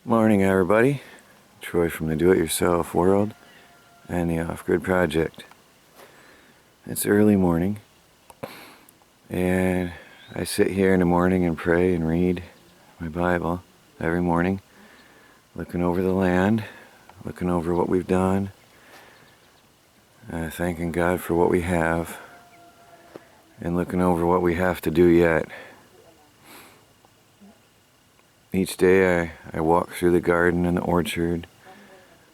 Morning, everybody. Troy from the Do-It-Yourself World and the Off-Grid Project. It's early morning, and I sit here in the morning and pray and read my Bible every morning, looking over the land, looking over what we've done, thanking God for what we have, and looking over what we have to do yet. Each day I walk through the garden and the orchard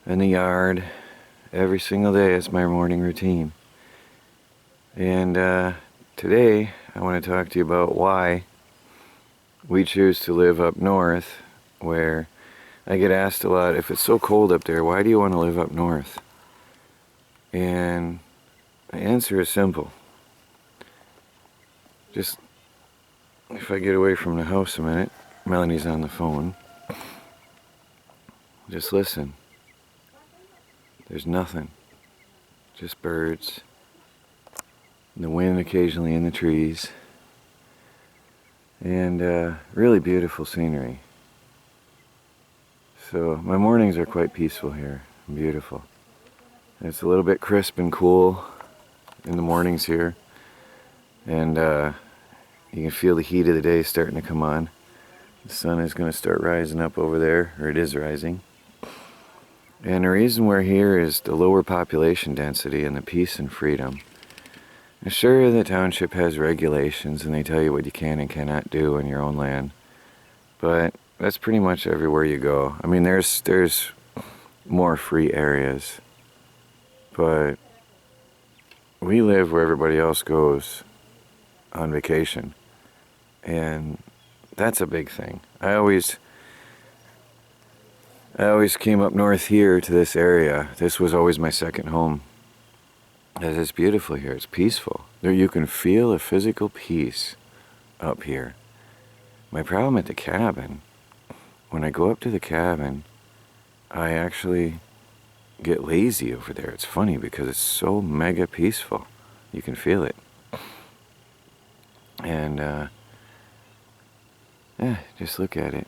and the yard. Every single day is my morning routine. And today I want to talk to you about why we choose to live up north, where I get asked a lot, if it's so cold up there, why do you want to live up north? And the answer is simple. Just, if I get away from the house a minute, Melanie's on the phone. Just listen. There's nothing. Just birds. And the wind occasionally in the trees. And really beautiful scenery. So my mornings are quite peaceful here. And beautiful. It's a little bit crisp and cool in the mornings here. And you can feel the heat of the day starting to come on. The sun is going to start rising up over there, or it is rising. And the reason we're here is the lower population density and the peace and freedom. And sure, the township has regulations and they tell you what you can and cannot do on your own land. But that's pretty much everywhere you go. I mean, there's more free areas. But we live where everybody else goes on vacation. And that's a big thing. I always came up north here to this area. This was always my second home. It's beautiful here. It's peaceful. There you can feel a physical peace up here. My problem at the cabin, when I go up to the cabin, I actually get lazy over there. It's funny because it's so mega peaceful. You can feel it. And just look at it.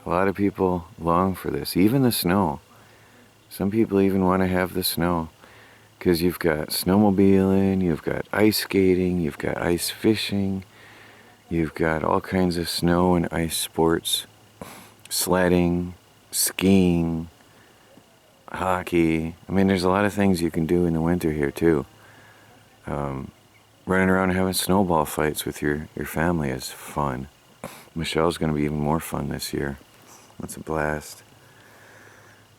A lot of people long for this, even the snow. Some people even want to have the snow because you've got snowmobiling, you've got ice skating, you've got ice fishing, you've got all kinds of snow and ice sports, sledding, skiing, hockey. I mean, there's a lot of things you can do in the winter here too. Running around and having snowball fights with your family is fun. Michelle's going to be even more fun this year. That's a blast.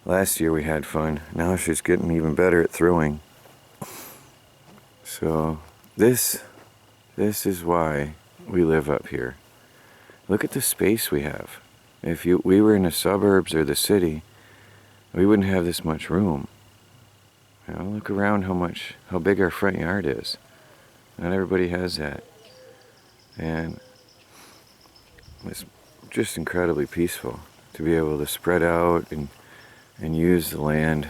Last year we had fun. Now she's getting even better at throwing. So this is why we live up here. Look at the space we have. If we were in the suburbs or the city, we wouldn't have this much room. You know, look around how big our front yard is. Not everybody has that. And it's just incredibly peaceful to be able to spread out and use the land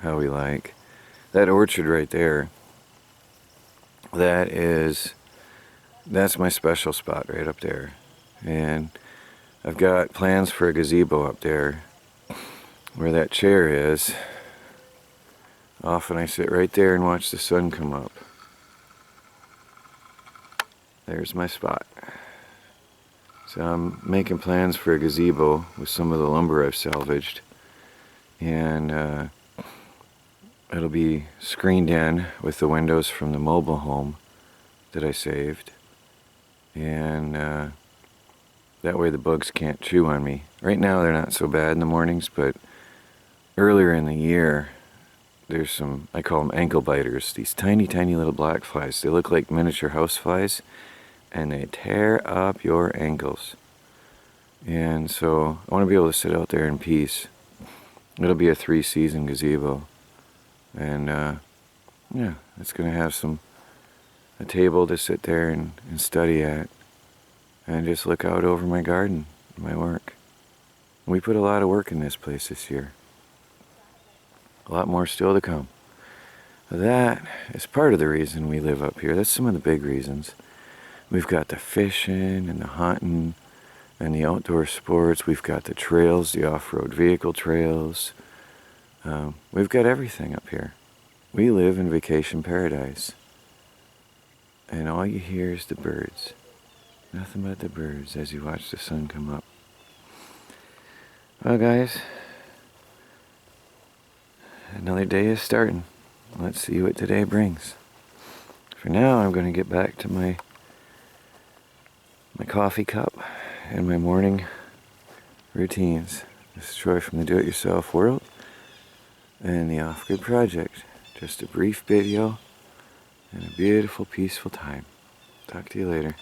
how we like. That orchard right there, that's my special spot right up there. And I've got plans for a gazebo up there where that chair is. Often I sit right there and watch the sun come up. There's my spot. So I'm making plans for a gazebo with some of the lumber I've salvaged. And it'll be screened in with the windows from the mobile home that I saved. And that way the bugs can't chew on me. Right now they're not so bad in the mornings, but earlier in the year, there's some, I call them ankle biters, these tiny, tiny little black flies. They look like miniature house flies. And they tear up your ankles. And so I want to be able to sit out there in peace. It'll be a 3-season gazebo. And yeah, it's going to have a table to sit there and study at. And just look out over my garden, my work. We put a lot of work in this place this year. A lot more still to come. That is part of the reason we live up here. That's some of the big reasons. We've got the fishing and the hunting and the outdoor sports. We've got the trails, the off-road vehicle trails. We've got everything up here. We live in vacation paradise. And all you hear is the birds. Nothing but the birds as you watch the sun come up. Well, guys, another day is starting. Let's see what today brings. For now, I'm going to get back to my coffee cup and my morning routines. This is Troy from the Do-It-Yourself World and the Off-Grid Project. Just a brief video and a beautiful, peaceful time. Talk to you later.